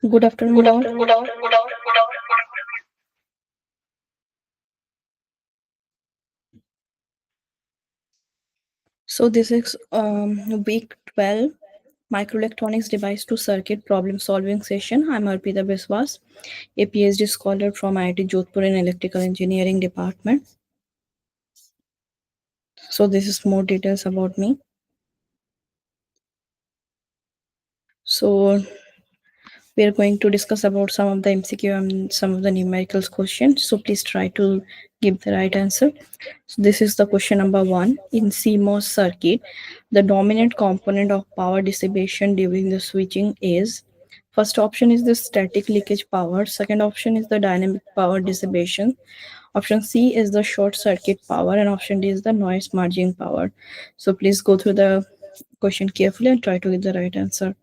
Good afternoon, all. So this is week 12 microelectronics device to circuit problem solving session. I'm Arpita Biswas, a PhD scholar from IIT Jodhpur in electrical engineering department. So this is more details about me. So we are going to discuss about some of the MCQ and some of the numerical questions. So please try to give the right answer. So this is the question number 1. In CMOS circuit, the dominant component of power dissipation during the switching is first option is the static leakage power, second option is the dynamic power dissipation, option C is the short circuit power, and option D is the noise margin power. So please go through the question carefully and try to get the right answer.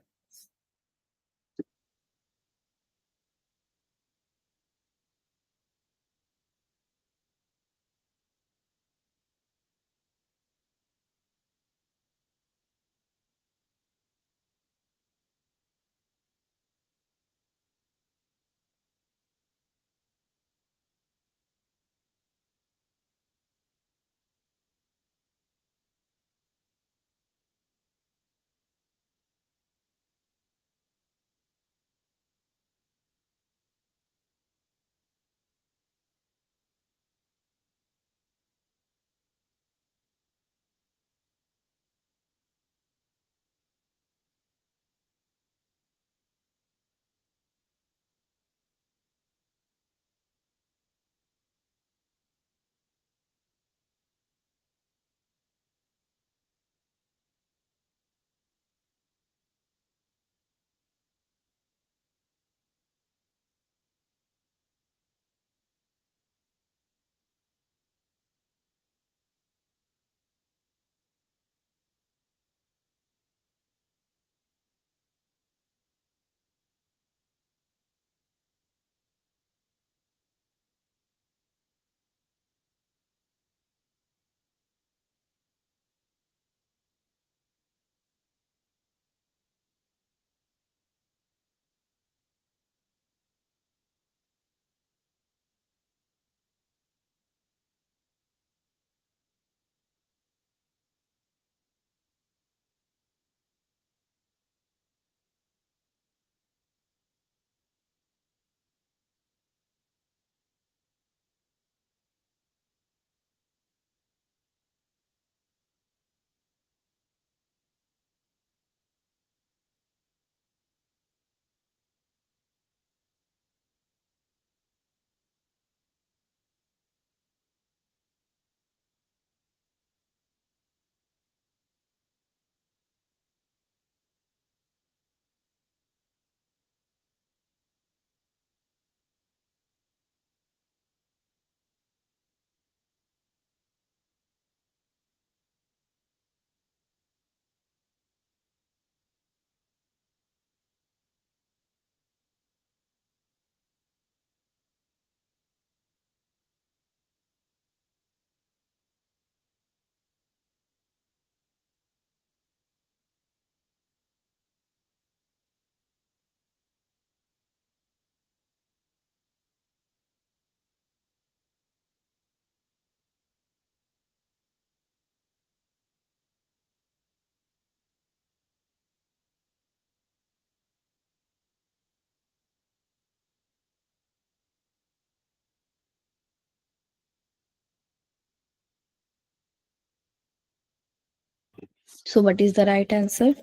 So what is the right answer?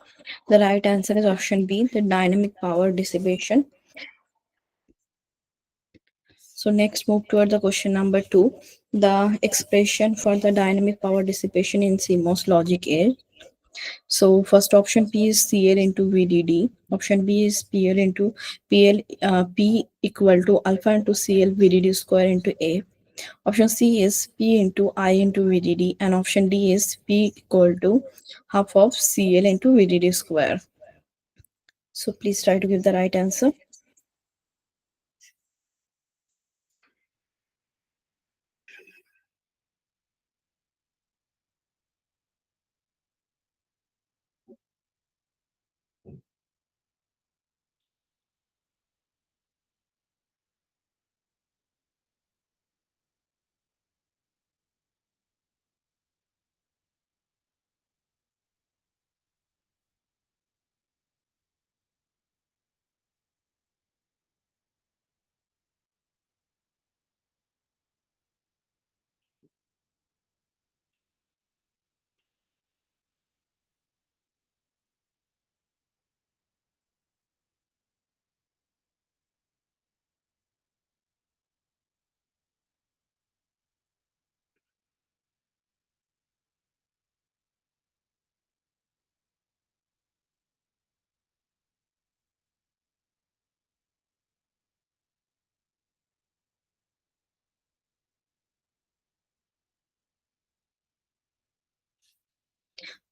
The right answer is option B, the dynamic power dissipation. So next move toward the question number 2. The expression for the dynamic power dissipation in CMOS logic is, so first option P is CL into VDD. Option B is PL into P equal to alpha into CL VDD square into A. Option C is P into I into VDD, and option D is P equal to half of CL into VDD square. So please try to give the right answer.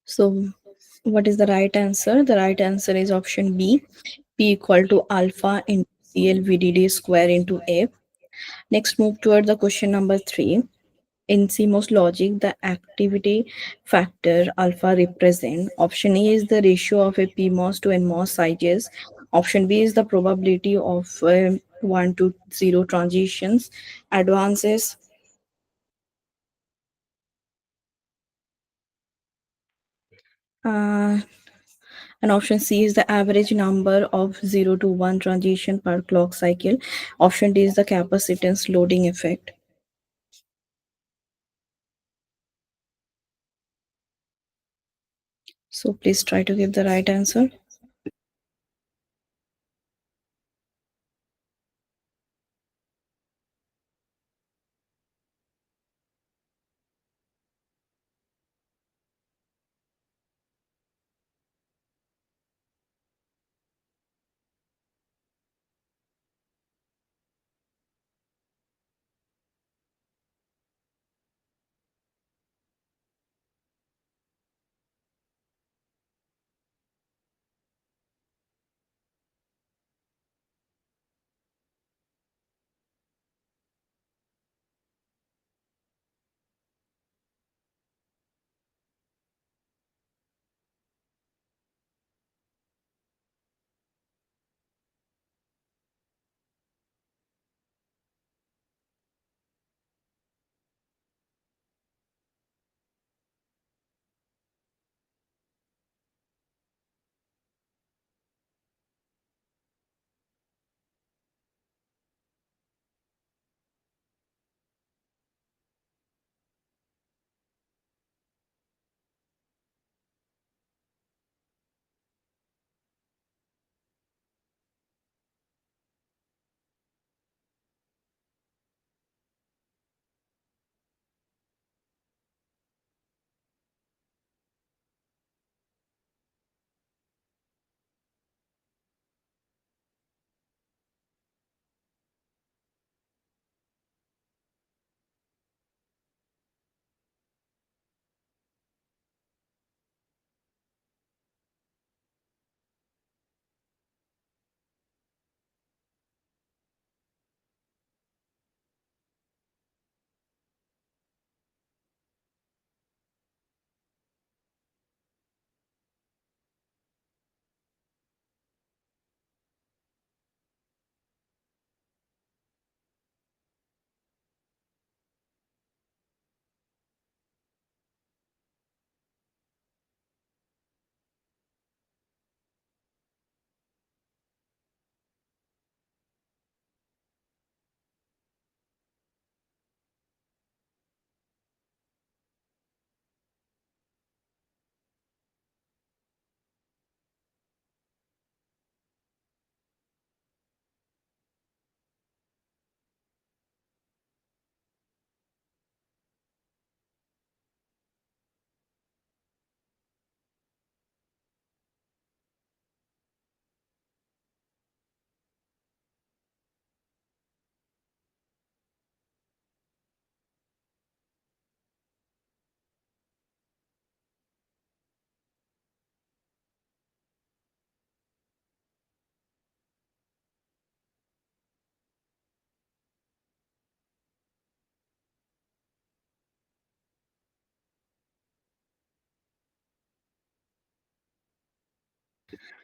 So, what is the right answer? The right answer is option B, P equal to alpha into CLVDD square into A. Next, move toward the question number 3. In CMOS logic, the activity factor alpha represent option A is the ratio of a PMOS to NMOS sizes. Option B is the probability of 1 to 0 transitions advances. Uh, and option C is the average number of 0 to 1 transition per clock cycle. Option D is the capacitance loading effect. So please try to give the right answer.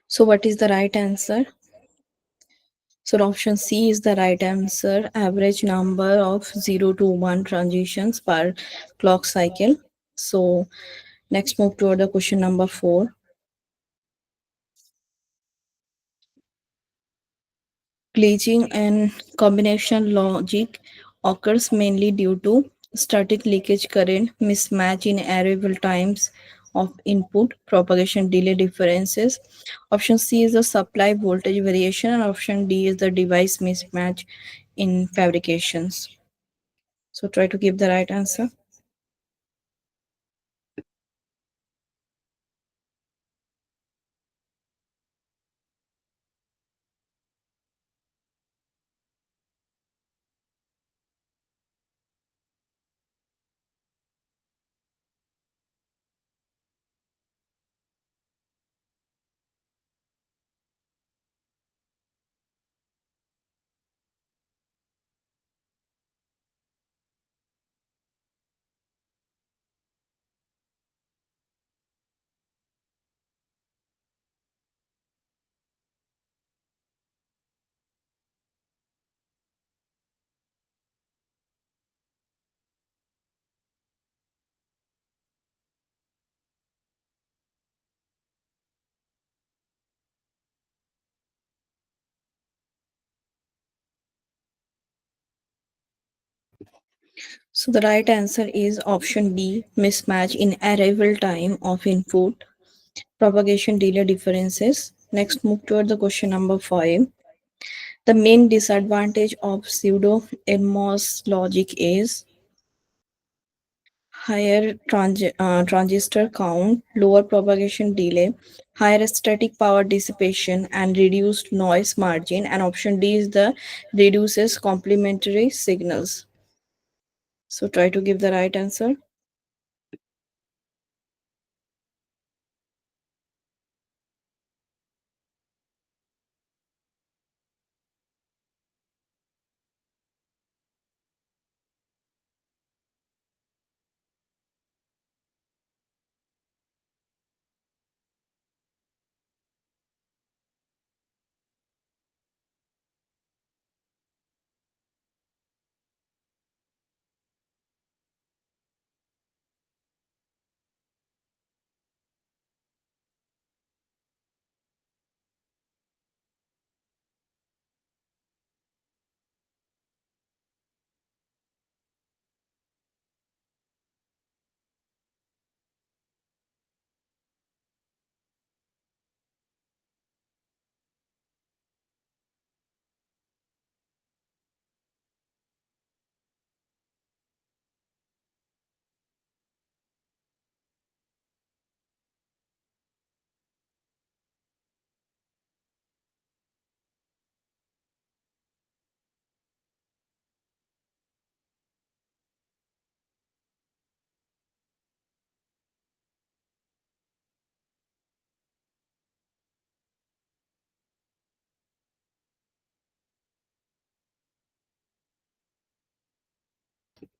So what is the right answer? So option C is the right answer. Average number of 0 to 1 transitions per clock cycle. So next move toward the question number 4. Glitching and combination logic occurs mainly due to static leakage current, mismatch in arrival times of input, propagation delay differences. Option C is the supply voltage variation, and option D is the device mismatch in fabrications. So try to give the right answer. So the right answer is option B, mismatch in arrival time of input, propagation delay differences. Next, move toward the question number 5. The main disadvantage of pseudo NMOS logic is higher transistor count, lower propagation delay, higher static power dissipation, and reduced noise margin. And option D is the reduces complementary signals. So try to give the right answer.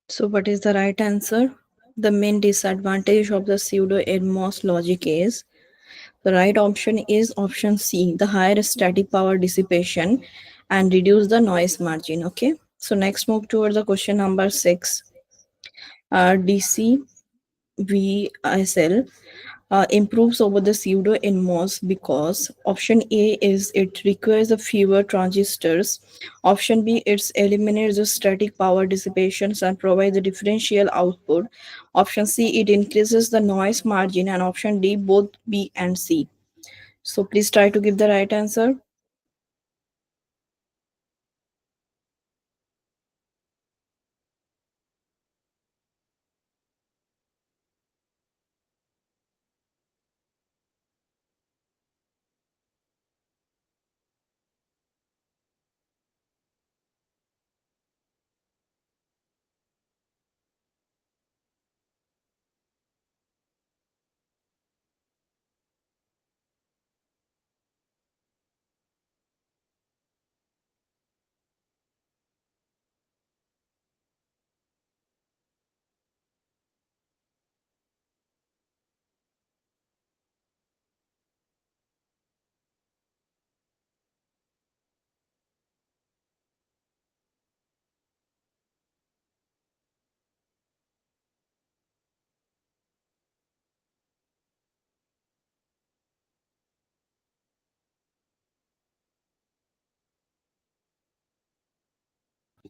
So what is the right answer? The main disadvantage of the pseudo NMOS logic is the right option is option C, the higher static power dissipation and reduce the noise margin. Okay. So next move towards the question number 6. DC VSL improves over the pseudo NMOS because option A is it requires a fewer transistors. Option B it eliminates the static power dissipations and provides the differential output. Option C it increases the noise margin, and option D both B and C. So please try to give the right answer.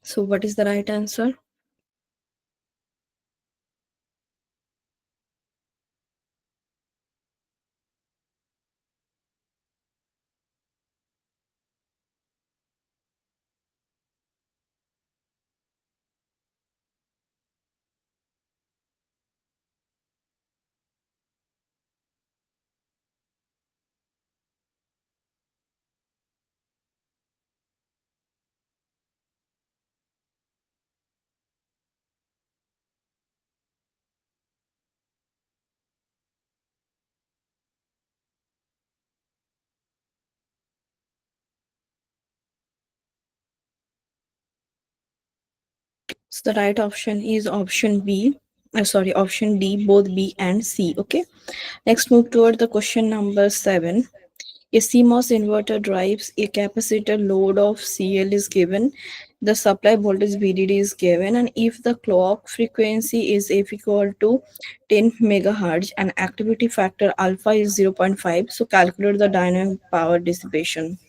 So what is the right answer? So the right option is option B. Sorry, option D, both B and C. Okay. Next, move toward the question number 7. A CMOS inverter drives a capacitor load of CL is given, the supply voltage VDD is given, and if the clock frequency is F equal to 10 megahertz and activity factor alpha is 0.5, so calculate the dynamic power dissipation.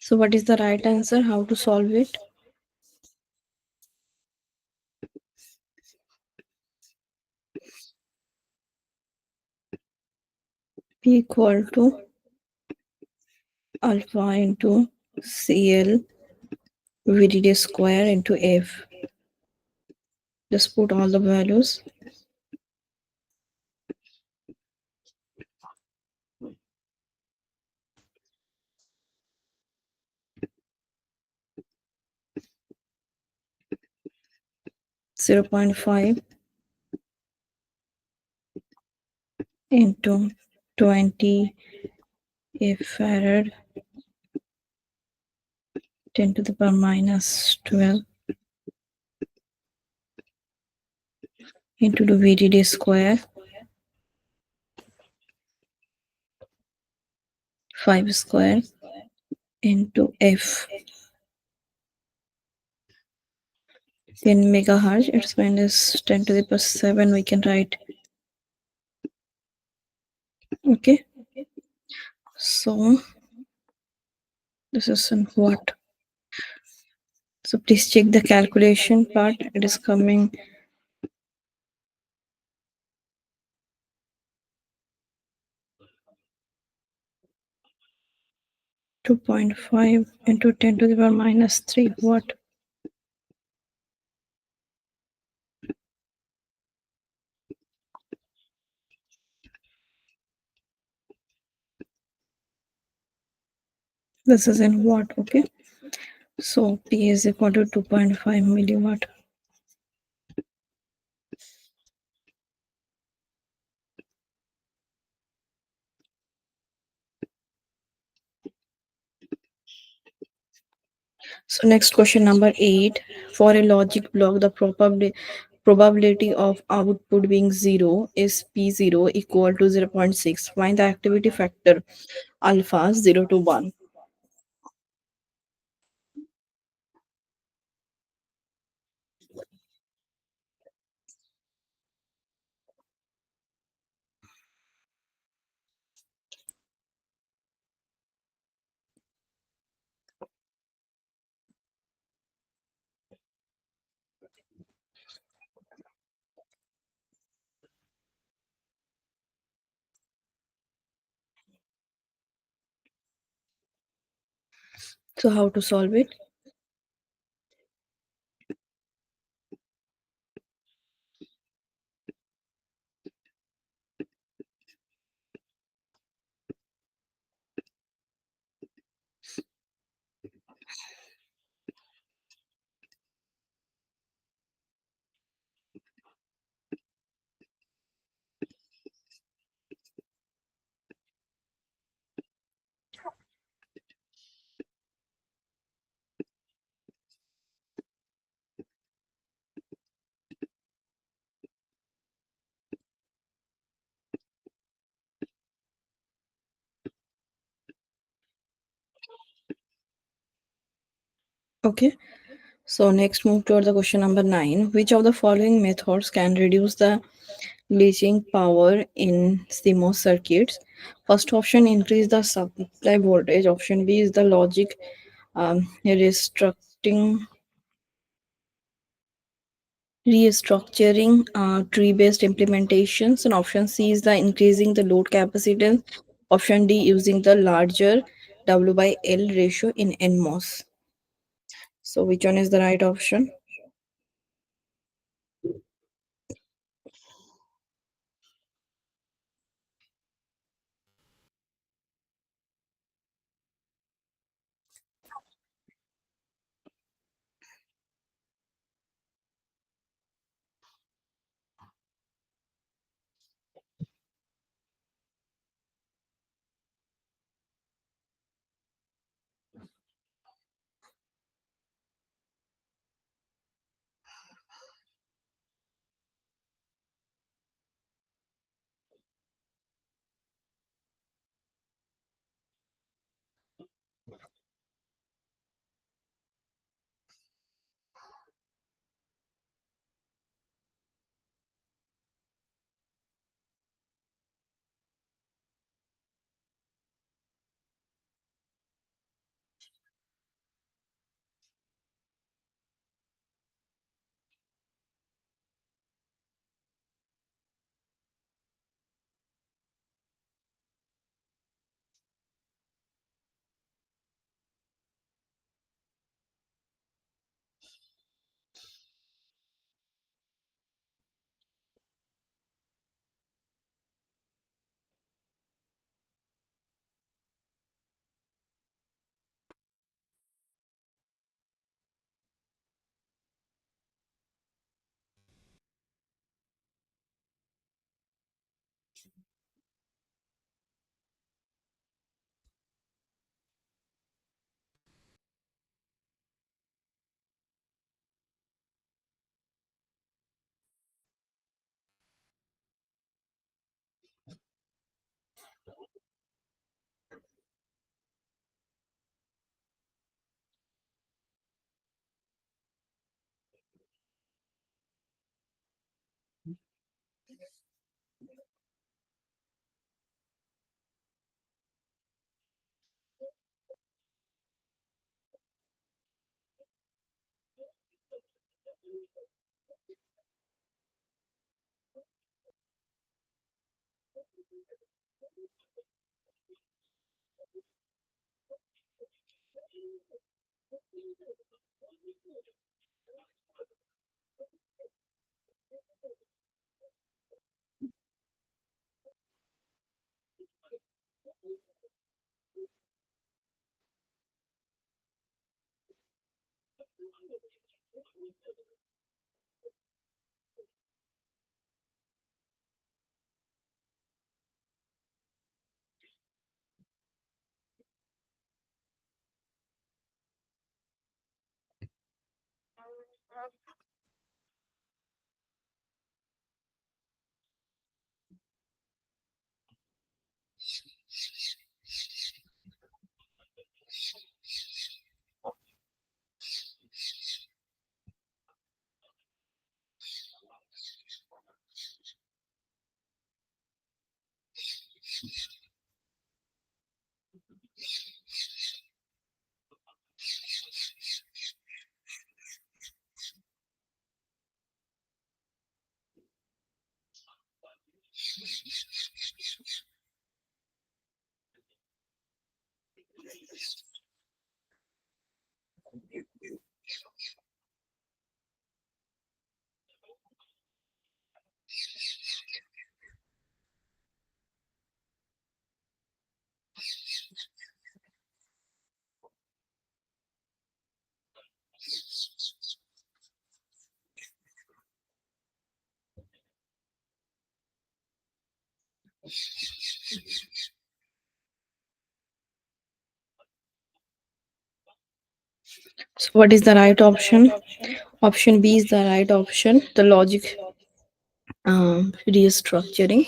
So what is the right answer? How to solve it? P equal to alpha into CL VDD square into F. Just put all the values. 0.5 into 20 F farad 10 to the power minus 12 into the VDD square 5 square into F 10 megahertz. Its minus 10 to the power 7. We can write. Okay. So this is in watt. So please check the calculation part. It is coming 2.5 into 10 to the power minus 3 watt. This is in watt. Okay. So P is equal to 2.5 milliwatt. So next question number 8. For a logic block, the probability of output being 0 is P0 equal to 0.6. Find the activity factor alpha 0 to 1. So how to solve it? Okay. So next move toward the question number 9. Which of the following methods can reduce the glitching power in CMOS circuits? First option, increase the supply voltage. Option B is the logic restructuring tree-based implementations, and option C is the increasing the load capacitance. Option D using the larger W by L ratio in NMOS. So which one is the right option? So what is the right option? Option B is the right option. The logic restructuring.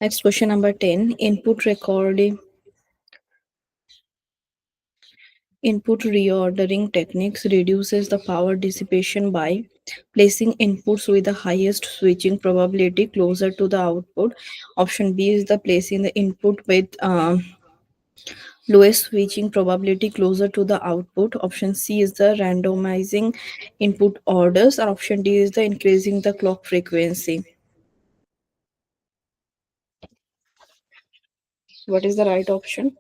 Next question number 10. Input reordering techniques reduces the power dissipation by placing inputs with the highest switching probability closer to the output. Option B is the placing the input with lowest switching probability closer to the output. Option C is the randomizing input orders. Or option D is the increasing the clock frequency. What is the right option?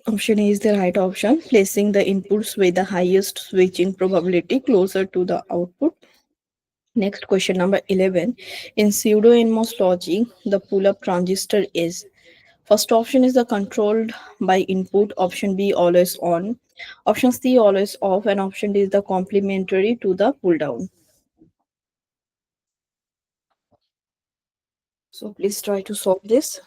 Option A is the right option, placing the inputs with the highest switching probability closer to the output. Next question number 11. In pseudo NMOS logic, the pull-up transistor is first option is the controlled by input, option B always on, option C always off, and option D is the complementary to the pull down. So please try to solve this.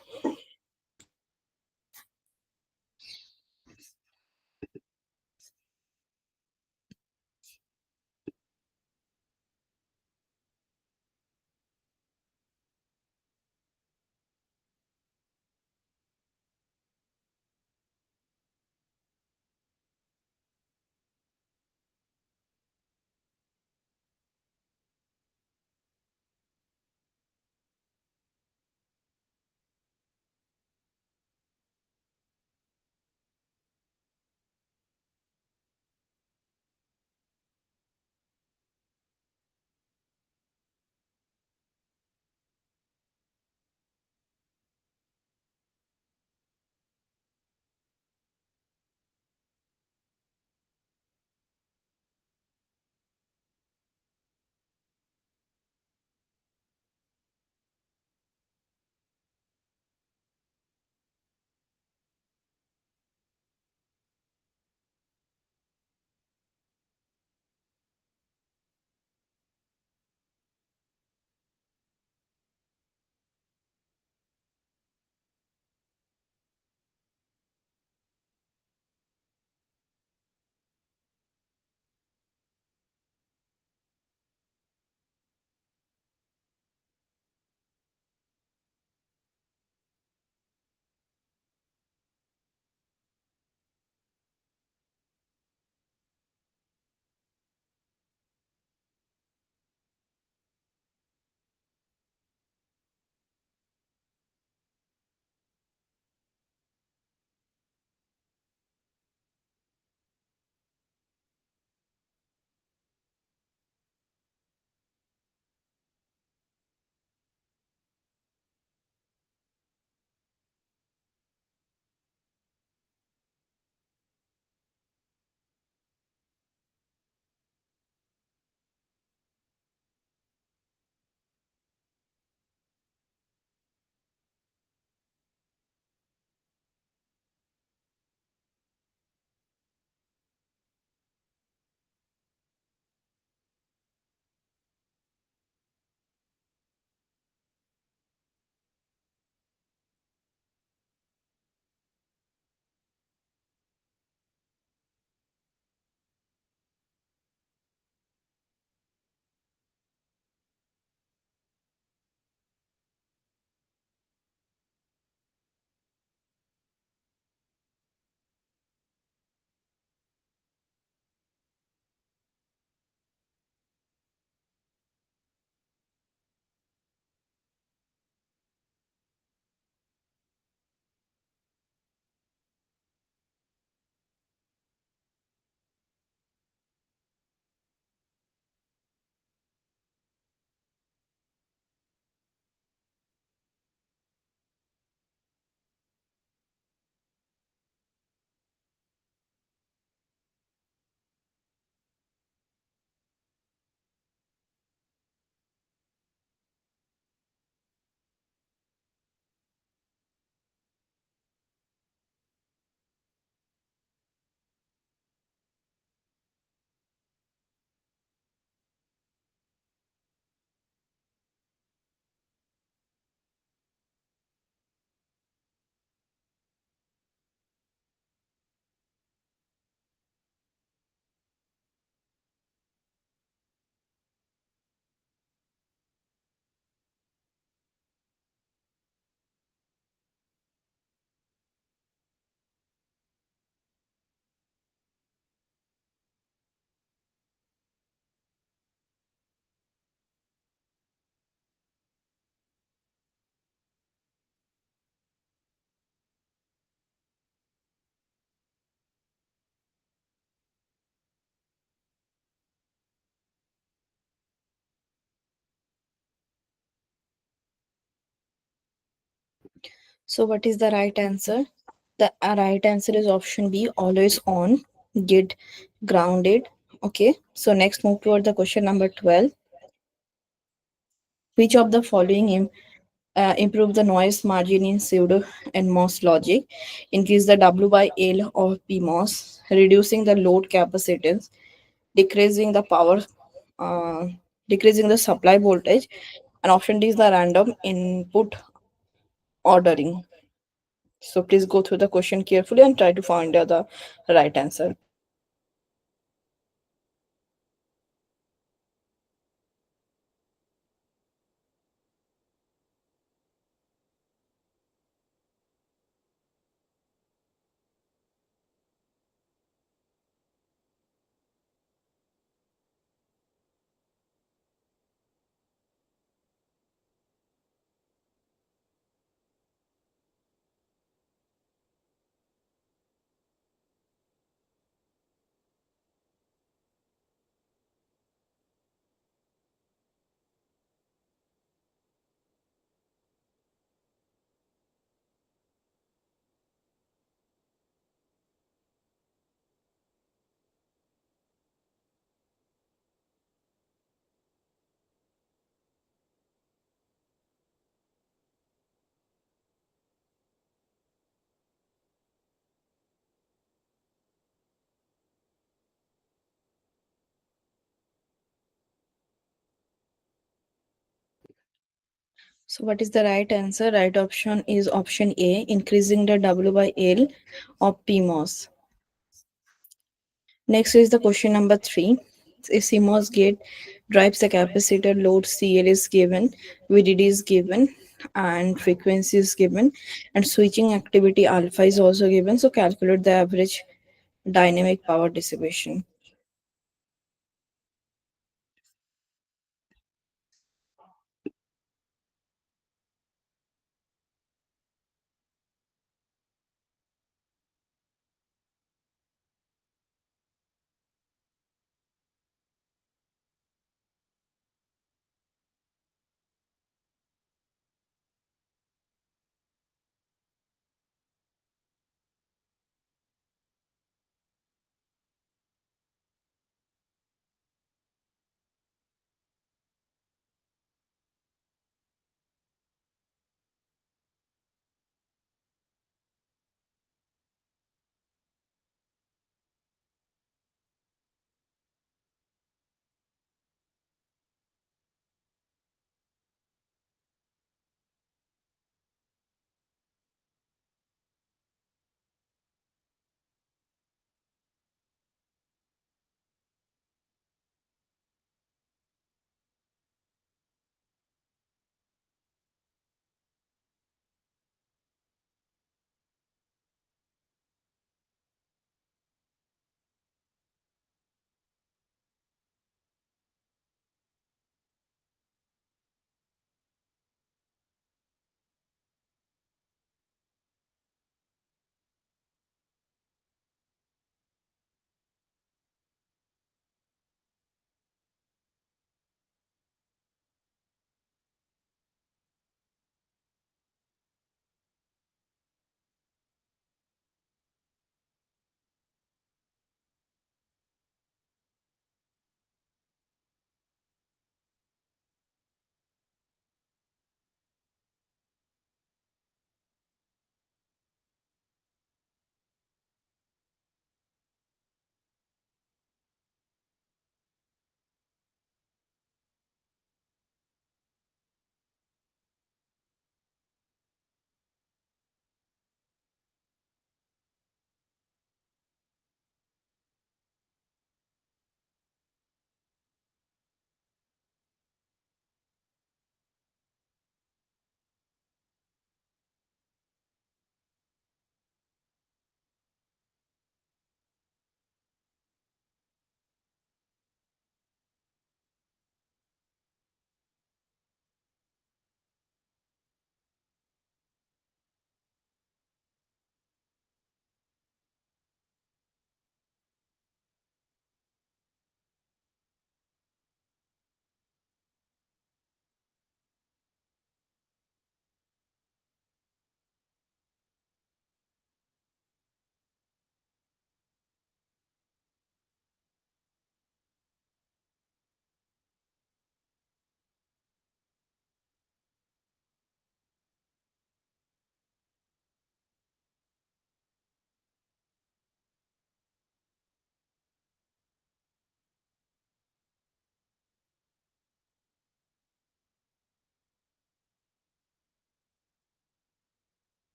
So what is the right answer? The right answer is option B, always on, get grounded. Okay, so next move toward the question number 12. Which of the following improve the noise margin in pseudo and MOS logic? Increase the W by L of PMOS, reducing the load capacitance, decreasing the power, uh, decreasing the supply voltage, and option D is the random input ordering. So please go through the question carefully and try to find the right answer. So what is the right answer? Right option is option A, increasing the W by L of PMOS. Next is the question number 3. A CMOS gate drives the capacitor, load CL is given, VDD is given, and frequency is given, and switching activity alpha is also given. So calculate the average dynamic power dissipation.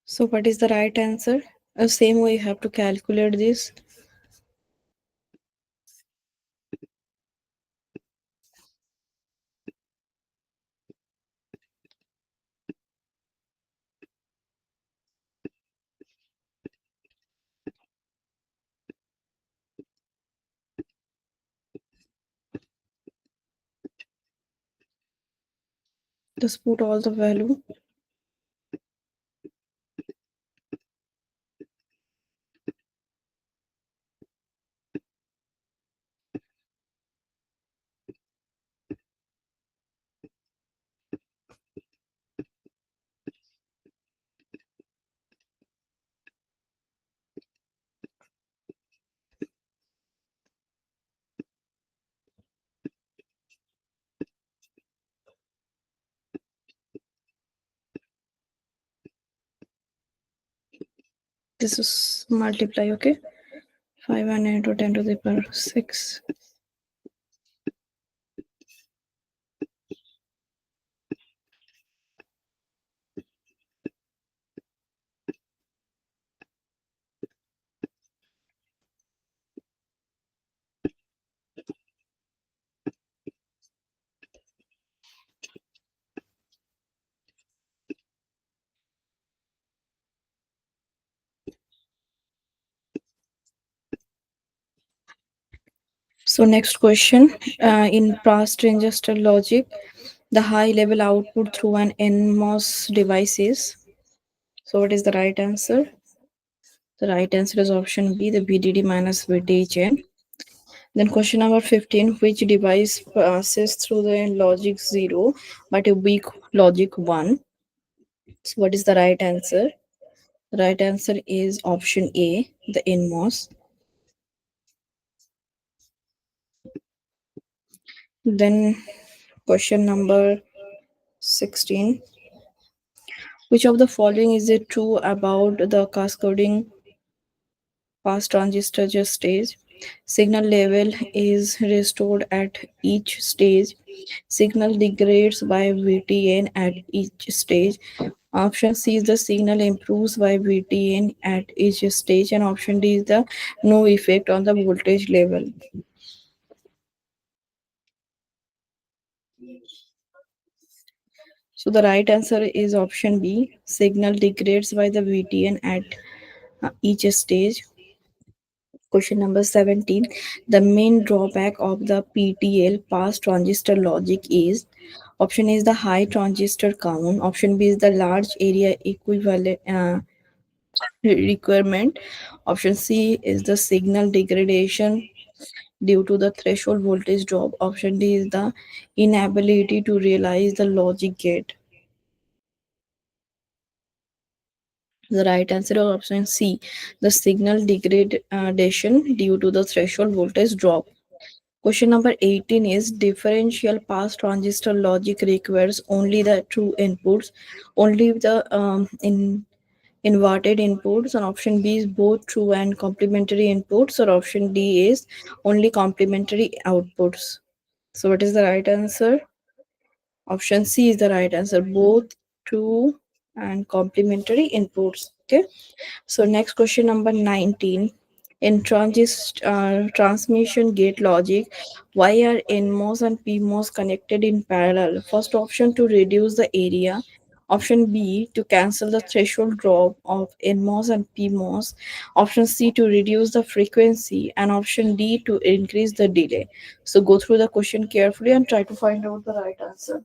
So what is the right answer? Same way you have to calculate this. Just put all the value. This is multiply, okay? 5 and 9 to 10 to the power 6. So next question, in past transistor logic, the high level output through an NMOS device is. So what is the right answer? The right answer is option B, the VDD minus VDHN. Then question number 15, which device passes through the logic 0 but a weak logic 1? So what is the right answer? The right answer is option A, the NMOS. Then question number 16, which of the following is it true about the cascading pass transistor stage? Signal level is restored at each stage. Signal degrades by VTN at each stage. Option C is the signal improves by VTN at each stage, and option D is the no effect on the voltage level. So the right answer is option B. Signal degrades by the VTN at each stage. Question number 17. The main drawback of the PTL pass transistor logic is option A is the high transistor count. Option B is the large area equivalent requirement. Option C is the signal degradation due to the threshold voltage drop. Option D is the inability to realize the logic gate. The right answer is option C, the signal degradation due to the threshold voltage drop. Question number 18 is differential pass transistor logic requires only the true inputs, only the inverted inputs, and option B is both true and complementary inputs, or option D is only complementary outputs. So what is the right answer? Option C is the right answer, both true and complementary inputs. Okay. So next question number 19. In transmission gate logic, why are NMOS and PMOS connected in parallel? First option to reduce the area. Option B to cancel the threshold drop of NMOS and PMOS. Option C to reduce the frequency. And option D to increase the delay. So go through the question carefully and try to find out the right answer.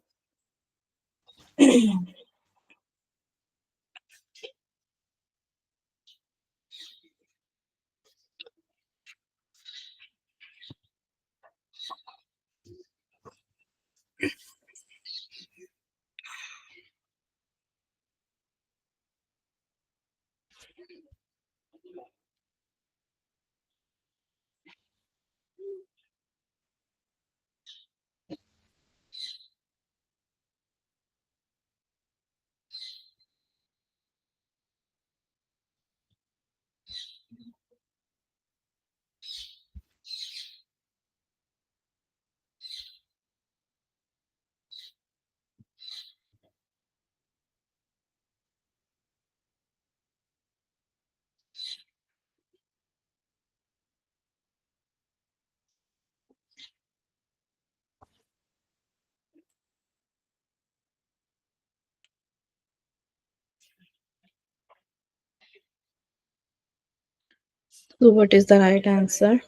So what is the right answer?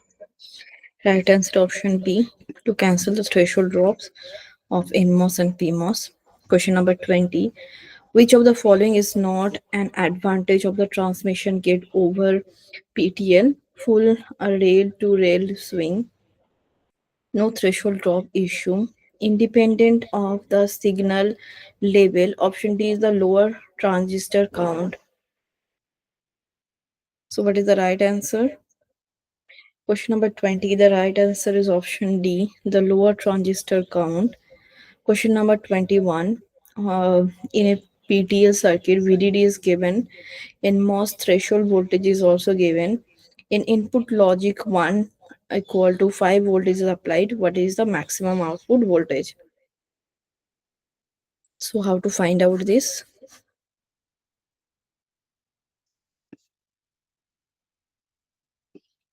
Right answer option B, to cancel the threshold drops of NMOS and PMOS. Question number 20. Which of the following is not an advantage of the transmission gate over PTL? Full rail to rail swing, no threshold drop issue, independent of the signal level. Option D is the lower transistor count. So, what is the right answer? Question number 20. The right answer is option D, the lower transistor count. Question number 21. In a PTL circuit, VDD is given. In MOS, threshold voltage is also given. In input logic 1 equal to 5 voltage is applied. What is the maximum output voltage? So, how to find out this?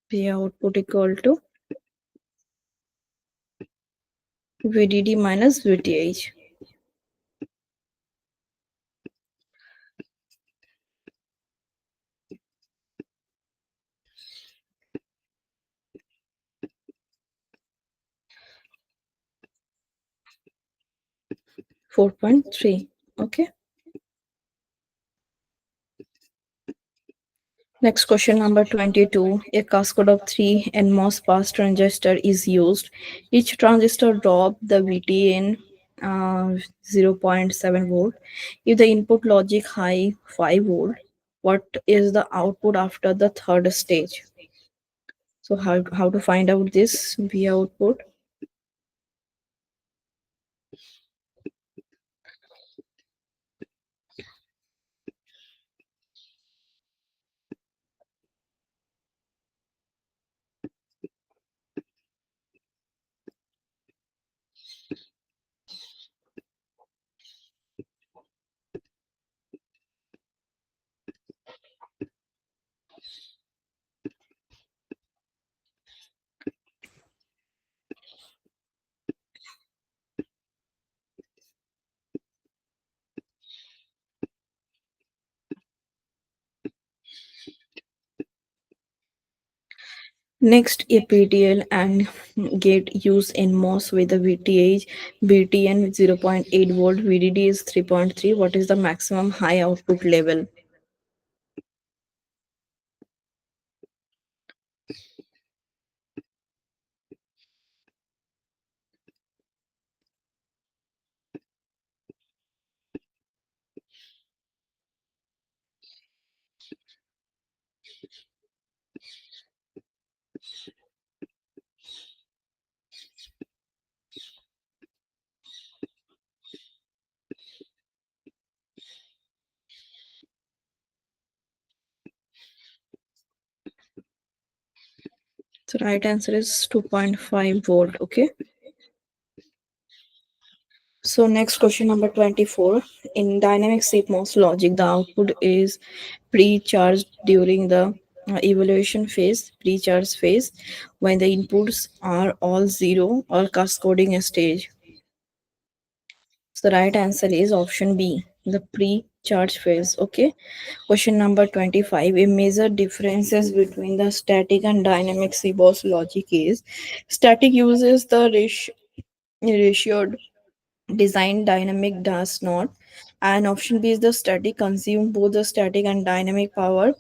P output equal to VDD minus VTH. 4.3. Okay. Next question number 22. A cascade of 3 NMOS pass transistor is used. Each transistor drop the VTN 0.7 volt. If the input logic high 5 volt, what is the output after the third stage? So how to find out this V output? Next, a PTL and gate used in MOS with the VTH, BTN 0.8 volt, VDD is 3.3. What is the maximum high output level? So right answer is 2.5 volt. Okay. So next question number 24. In dynamic CMOS logic, the output is pre-charged during the evaluation phase, pre-charge phase, when the inputs are all zero or cascading stage. So the right answer is option B, the pre-charge phase. Okay. Question number 25. A major differences between the static and dynamic CMOS logic is static uses the ratioed design, dynamic does not. And option B is the static consume both the static and dynamic power.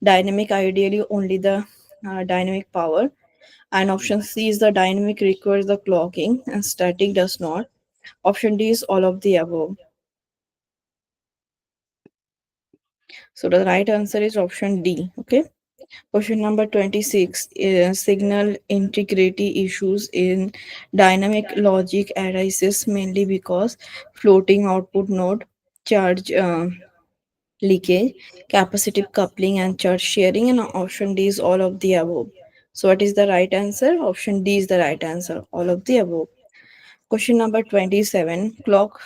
Dynamic ideally only the dynamic power. And option C is the dynamic requires the clocking and static does not. Option D is all of the above. So the right answer is option D. Okay. Question number 26 is signal integrity issues in dynamic logic arises mainly because floating output node charge leakage, capacitive coupling, and charge sharing. And option D is all of the above. So, what is the right answer? Option D is the right answer. All of the above. Question number 27. Clock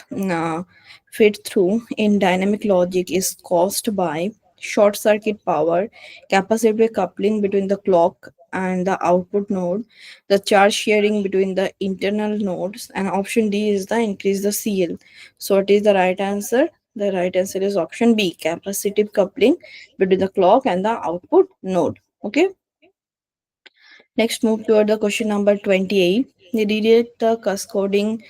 feed through in dynamic logic is caused by short circuit power, capacitive coupling between the clock and the output node, the charge sharing between the internal nodes, and option D is the increase the CL. So, what is the right answer? The right answer is option B, capacitive coupling between the clock and the output node. Okay. Next, move toward the question number 28. The redirect cascading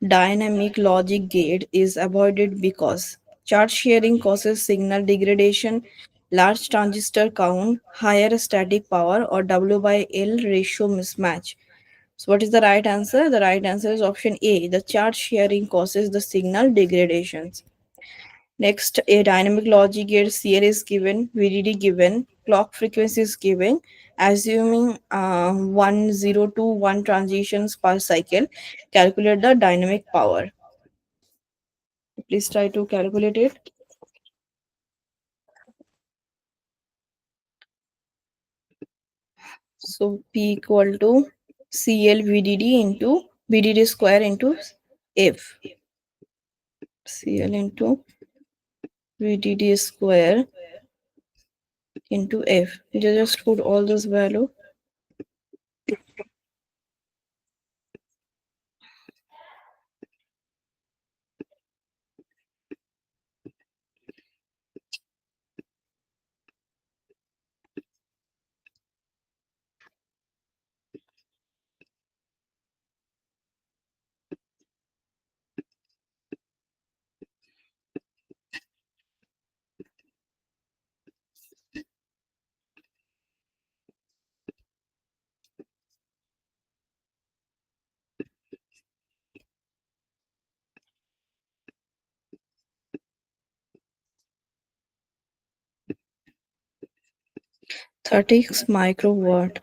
dynamic logic gate is avoided because charge sharing causes signal degradation, large transistor count, higher static power, or W by L ratio mismatch. So, what is the right answer? The right answer is option A. The charge sharing causes the signal degradations. Next, a dynamic logic gate CL is given, VDD given, clock frequency is given, assuming 1021 transitions per cycle. Calculate the dynamic power. Please try to calculate it. So P equal to CL VDD into VDD square into F. CL into VDD square into F. You just put all this value. 36 microwatt.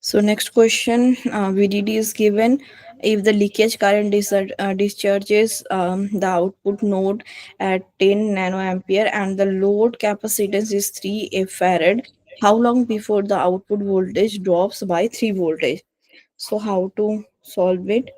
So next question, VDD is given. If the leakage current discharges the output node at 10 nanoampere and the load capacitance is 3 farad, how long before the output voltage drops by 3 voltage? So how to solve it?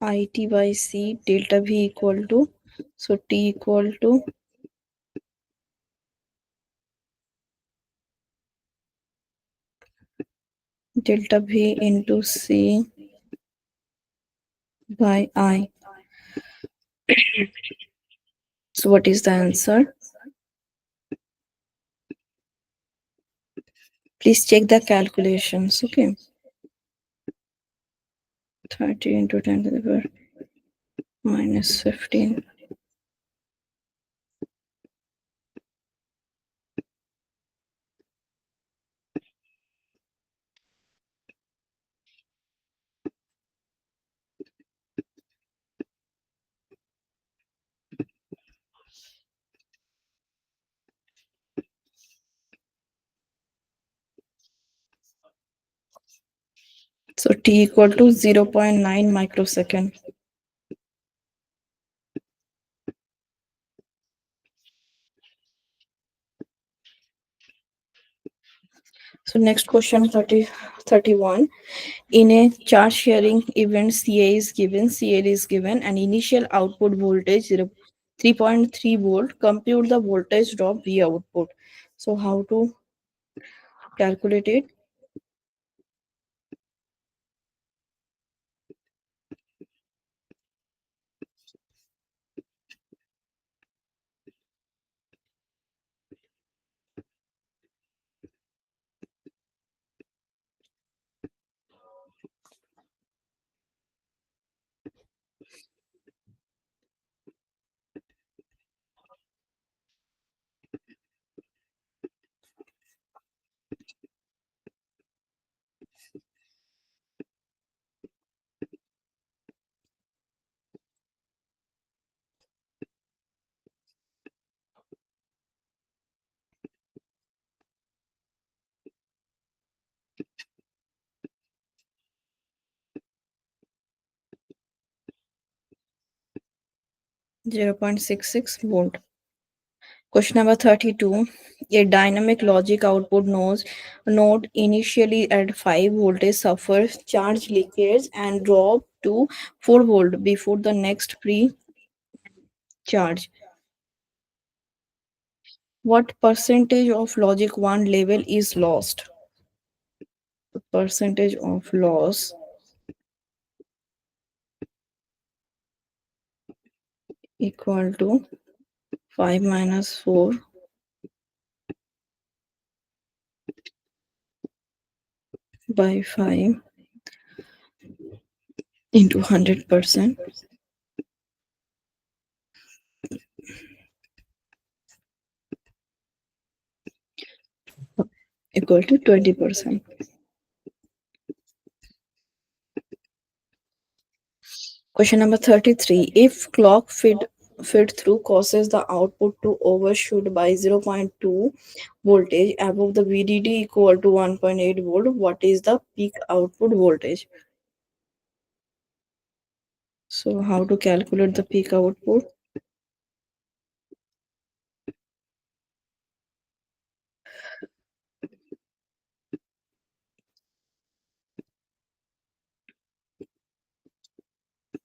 IT by C delta V equal to, so T equal to delta V into C by I. So what is the answer? Please check the calculations. Okay. 30 into 10 to the power minus 15. So T equal to 0.9 microsecond. So next question 31. In a charge sharing event, CA is given, CL is given, and initial output voltage 3.3 volt. Compute the voltage drop V output. So how to calculate it? 0.66 volt. Question number 32. A dynamic logic output node initially at 5 voltage suffers charge leakage and drop to 4 volt before the next pre-charge. What percentage of logic 1 level is lost? The percentage of loss equal to 5 minus 4 by 5 into 100% equal to 20%. Question number 33. If clock feed through causes the output to overshoot by 0.2 voltage above the VDD equal to 1.8 volt, what is the peak output voltage? So how to calculate the peak output?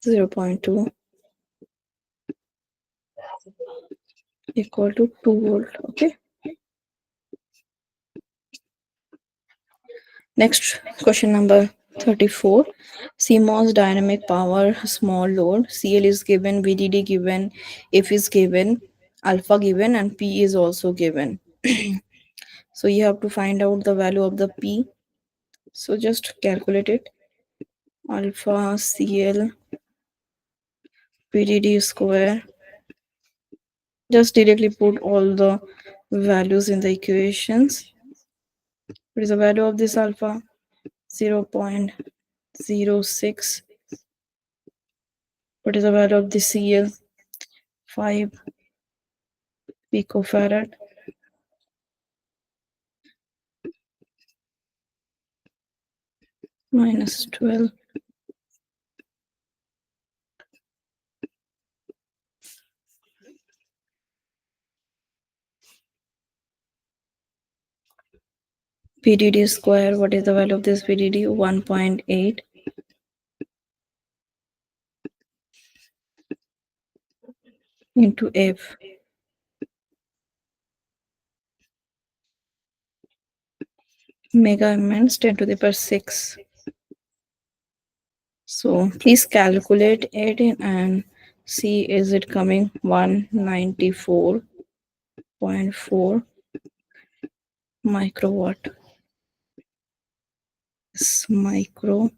Zero point 0.2 equal to 2 volt. Okay. Next question number 34. CMOS dynamic power small load. CL is given, VDD given, F is given, alpha given, and P is also given. So you have to find out the value of the P. So just calculate it. Alpha CL VDD square. Just directly put all the values in the equations. What is the value of this alpha? 0.06. What is the value of the CL? 5 picofarad. Minus 12. VDD square. What is the value of this VDD? 1.8 into F. Mega means 10 to the power 6. So please calculate it and see is it coming 194.4 microwatt. Microwatt.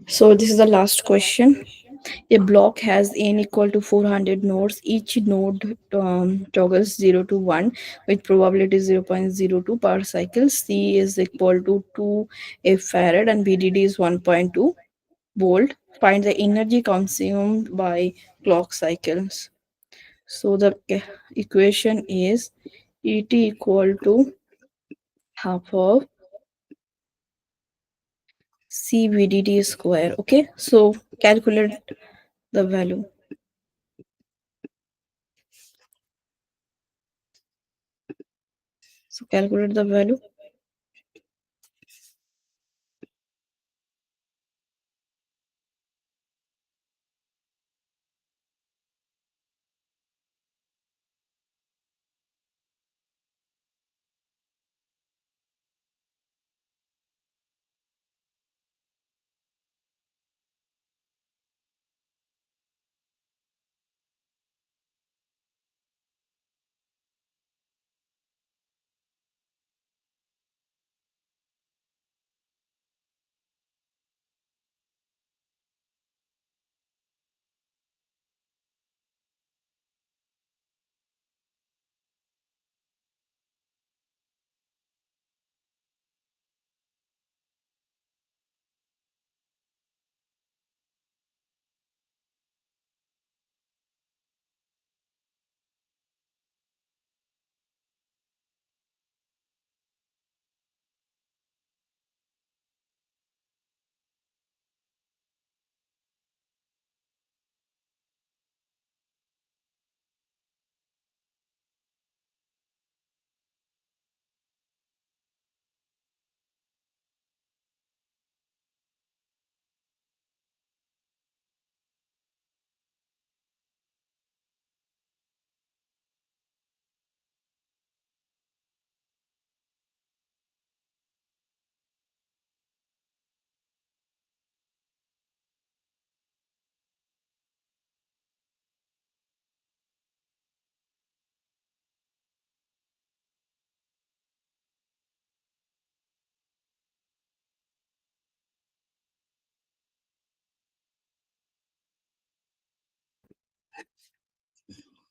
So this is the last question. A block has n equal to 400 nodes. Each node toggles 0 to 1 with probability 0.02 per cycle. C is equal to 2 F farad and VDD is 1.2 volt. Find the energy consumed by clock cycles. So the equation is ET equal to half of CVDD square. Okay, so calculate the value. So calculate the value.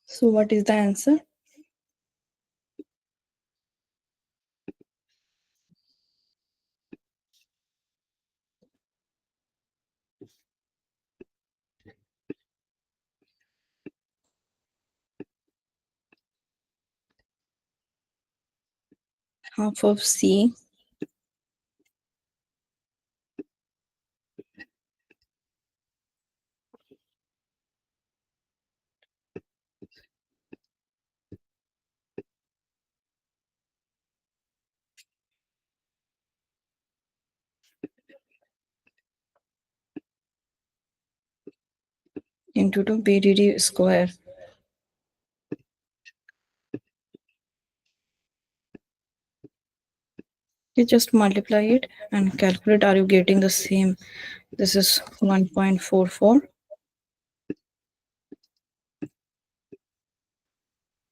So what is the answer? Half of C into 2 BDD square. You just multiply it and calculate. Are you getting the same? This is 1.44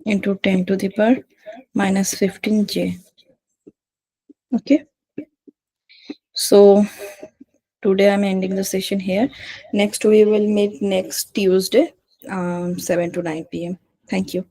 into 10 to the power minus 15J. Okay. So today I'm ending the session here. Next we will meet next Tuesday, 7 to 9 p.m. Thank you.